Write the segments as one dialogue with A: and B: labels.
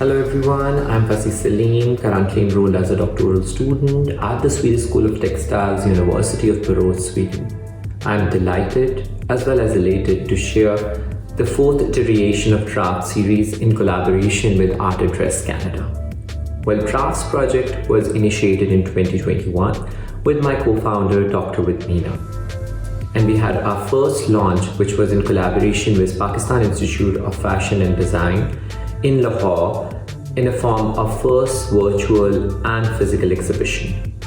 A: Hello everyone, I'm Faseeh Saleem, currently enrolled as a doctoral student at the Swedish School of Textiles, University of Borås, Sweden. I'm delighted as well as elated to share the fourth iteration of Draft series in collaboration with Art Address Canada. Well, Draft's project was initiated in 2021 with my co-founder Dr. Vidmeena. And we had our first launch, which was in collaboration with Pakistan Institute of Fashion and Design in Lahore in a form of first virtual and physical exhibition.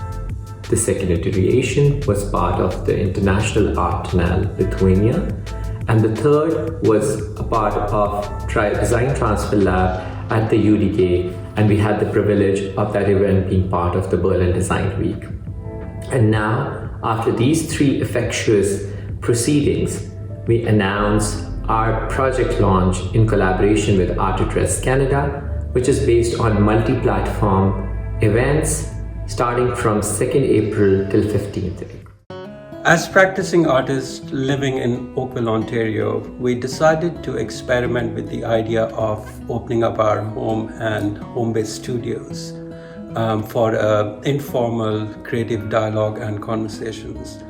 A: The second iteration was part of the International Art Biennale Lithuania, and the third was a part of Design Transfer Lab at the UDK, and we had the privilege of that event being part of the Berlin Design Week. And now, after these three efficacious proceedings, we announce our project launch in collaboration with Art Address Canada, which is based on multi-platform events starting from 2nd April till 15th April.
B: As practicing artists living in Oakville, Ontario, we decided to experiment with the idea of opening up our home and home-based studios for informal creative dialogue and conversations.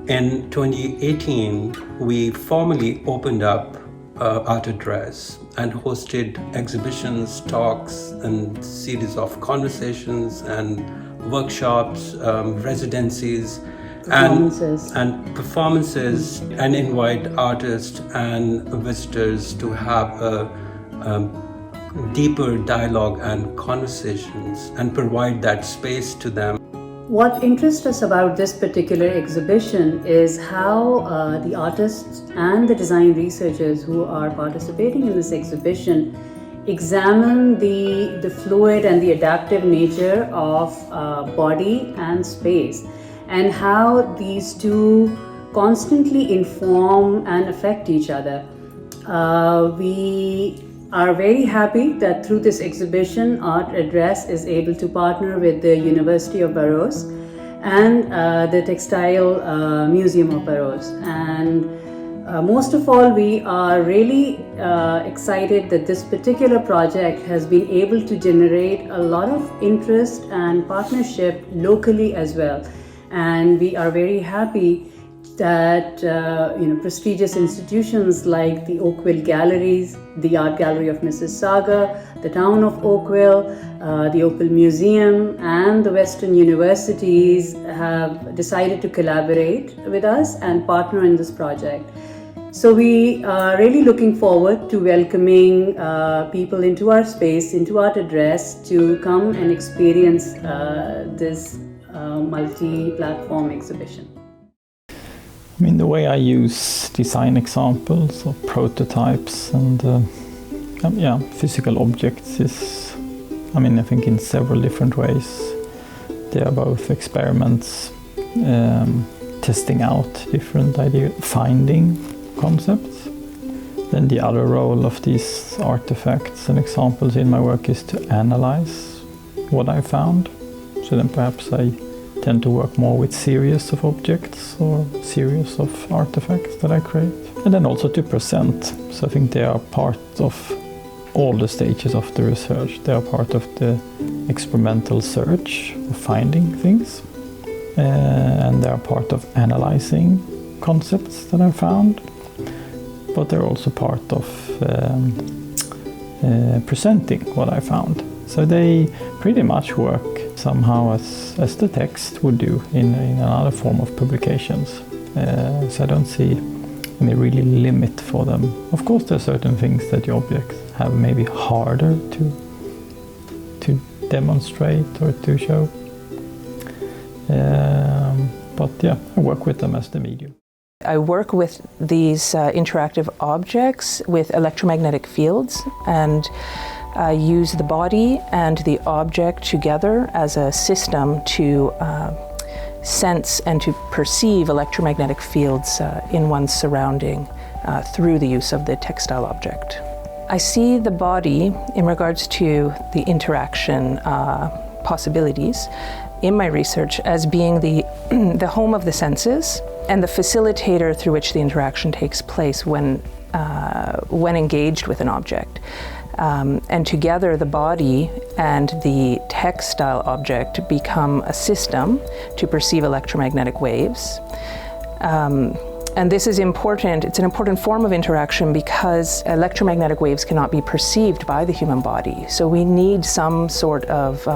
B: In 2018, we formally opened up Art Address and hosted exhibitions, talks, and series of conversations and workshops, residencies, and performances, and invite artists and visitors to have a deeper dialogue and conversations and provide that space to them.
C: What interests us about this particular exhibition is how the artists and the design researchers who are participating in this exhibition examine the fluid and the adaptive nature of body and space, and how these two constantly inform and affect each other. We are very happy that through this exhibition, Art Address is able to partner with the University of Borås and the Textile Museum of Borås. And most of all, we are really excited that this particular project has been able to generate a lot of interest and partnership locally as well. And we are very happy that prestigious institutions like the Oakville Galleries, the Art Gallery of Mississauga, the town of Oakville, the Oakville Museum, and the Western universities have decided to collaborate with us and partner in this project. So we are really looking forward to welcoming people into our space, into Art Address, to come and experience this multi-platform exhibition.
D: I mean, the way I use design examples or prototypes and physical objects is, I think in several different ways. They are both experiments, testing out different ideas, finding concepts. Then the other role of these artifacts and examples in my work is to analyze what I found. So then perhaps I tend to work more with series of objects or series of artifacts that I create. And then also to present. So I think they are part of all the stages of the research. They are part of the experimental search of finding things. And they are part of analyzing concepts that I found. But they're also part of presenting what I found. So they pretty much work somehow as the text would do in another form of publications. So I don't see any really limit for them. Of course, there are certain things that the objects have maybe harder to demonstrate or to show. But yeah, I work with them as the medium.
E: I work with these interactive objects with electromagnetic fields, and use the body and the object together as a system to sense and to perceive electromagnetic fields in one's surrounding through the use of the textile object. I see the body in regards to the interaction possibilities in my research as being the home of the senses and the facilitator through which the interaction takes place when engaged with an object. And together the body and the textile object become a system to perceive electromagnetic waves. And this is important, it's an important form of interaction because electromagnetic waves cannot be perceived by the human body. So we need some sort of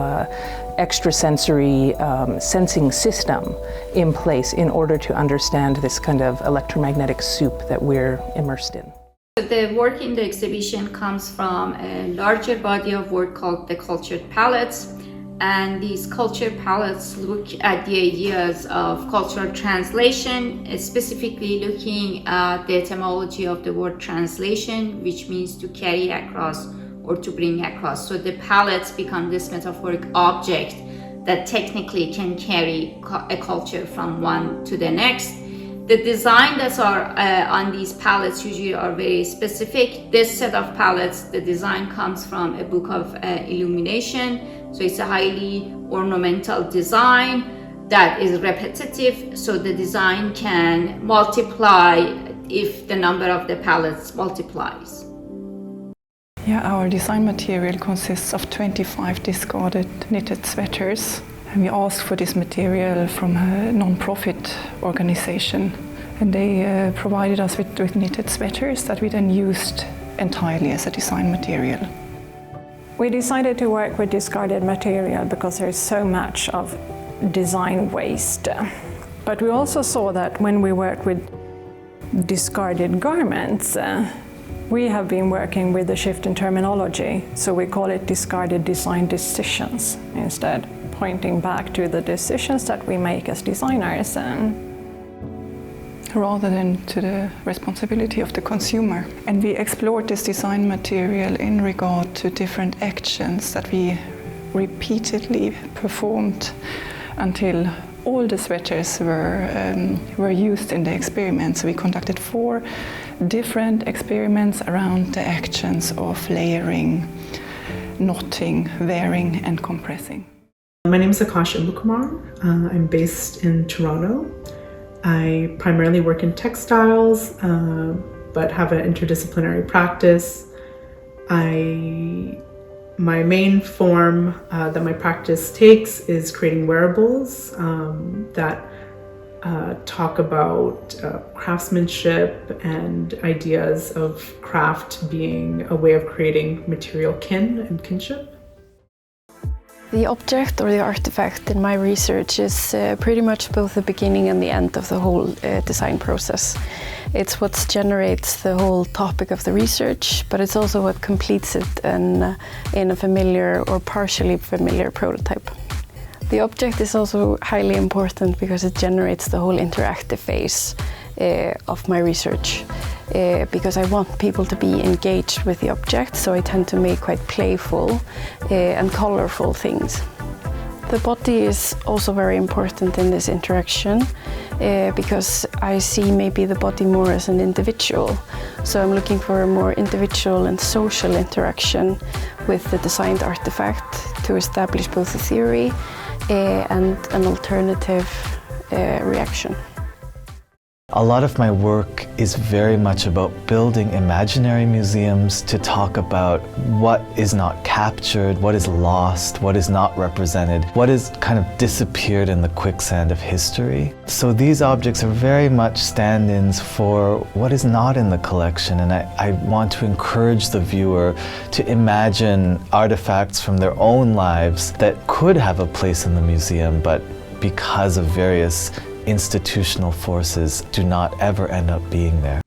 E: extrasensory sensing system in place in order to understand this kind of electromagnetic soup that we're immersed in.
F: The work in the exhibition comes from a larger body of work called the cultured palettes. And these culture palettes look at the ideas of cultural translation, specifically looking at the etymology of the word translation, which means to carry across or to bring across. So the palettes become this metaphoric object that technically can carry a culture from one to the next. The design that are on these palettes usually are very specific. This set of palettes, the design comes from a book of illumination. So it's a highly ornamental design that is repetitive. So the design can multiply if the number of the palettes multiplies.
G: Yeah, our design material consists of 25 discarded knitted sweaters. And we asked for this material from a non-profit organization. And they provided us with knitted sweaters that we then used entirely as a design material.
H: We decided to work with discarded material because there is so much of design waste. But we also saw that when we work with discarded garments, we have been working with the shift in terminology, so we call it discarded design decisions instead, pointing back to the decisions that we make as designers.
G: Rather than to the responsibility of the consumer. And we explored this design material in regard to different actions that we repeatedly performed until all the sweaters were used in the experiment. So we conducted 4 different experiments around the actions of layering, knotting, wearing and compressing.
I: My name is Akash Imbukumar. I'm based in Toronto. I primarily work in textiles, but have an interdisciplinary practice. My main form that my practice takes is creating wearables that talk about craftsmanship and ideas of craft being a way of creating material kin and kinship.
J: The object or the artifact in my research is pretty much both the beginning and the end of the whole design process. It's what generates the whole topic of the research, but it's also what completes it in a familiar or partially familiar prototype. The object is also highly important because it generates the whole interactive phase of my research. Because I want people to be engaged with the object, so I tend to make quite playful and colorful things. The body is also very important in this interaction because I see maybe the body more as an individual. So I'm looking for a more individual and social interaction with the designed artifact to establish both a theory and an alternative reaction.
K: A lot of my work is very much about building imaginary museums to talk about what is not captured, what is lost, what is not represented, what is kind of disappeared in the quicksand of history. So these objects are very much stand-ins for what is not in the collection, and I want to encourage the viewer to imagine artifacts from their own lives that could have a place in the museum, but because of various institutional forces do not ever end up being there.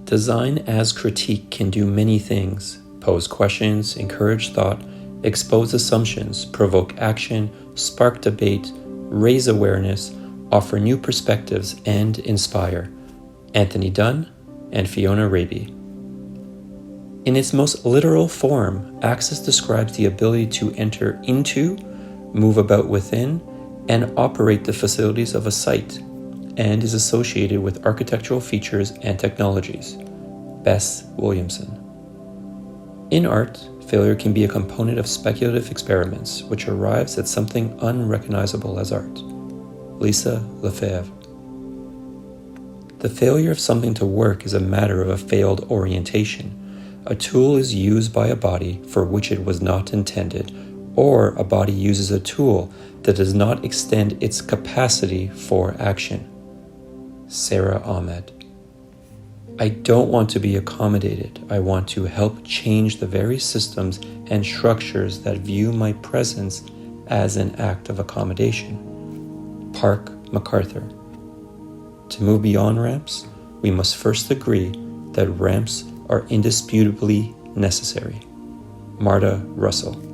L: Design as critique can do many things: pose questions, encourage thought, expose assumptions, provoke action, spark debate, raise awareness, offer new perspectives, and inspire. Anthony Dunn and Fiona Raby. In its most literal form, Access describes the ability to enter into, move about within, and operate the facilities of a site, and is associated with architectural features and technologies. Bess Williamson. In art, failure can be a component of speculative experiments, which arrives at something unrecognizable as art. Lisa Lefebvre. The failure of something to work is a matter of a failed orientation, A tool is used by a body for which it was not intended, or a body uses a tool that does not extend its capacity for action. Sarah Ahmed. I don't want to be accommodated. I want to help change the very systems and structures that view my presence as an act of accommodation. Park MacArthur. To move beyond ramps, we must first agree that ramps are indisputably necessary. Marta Russell.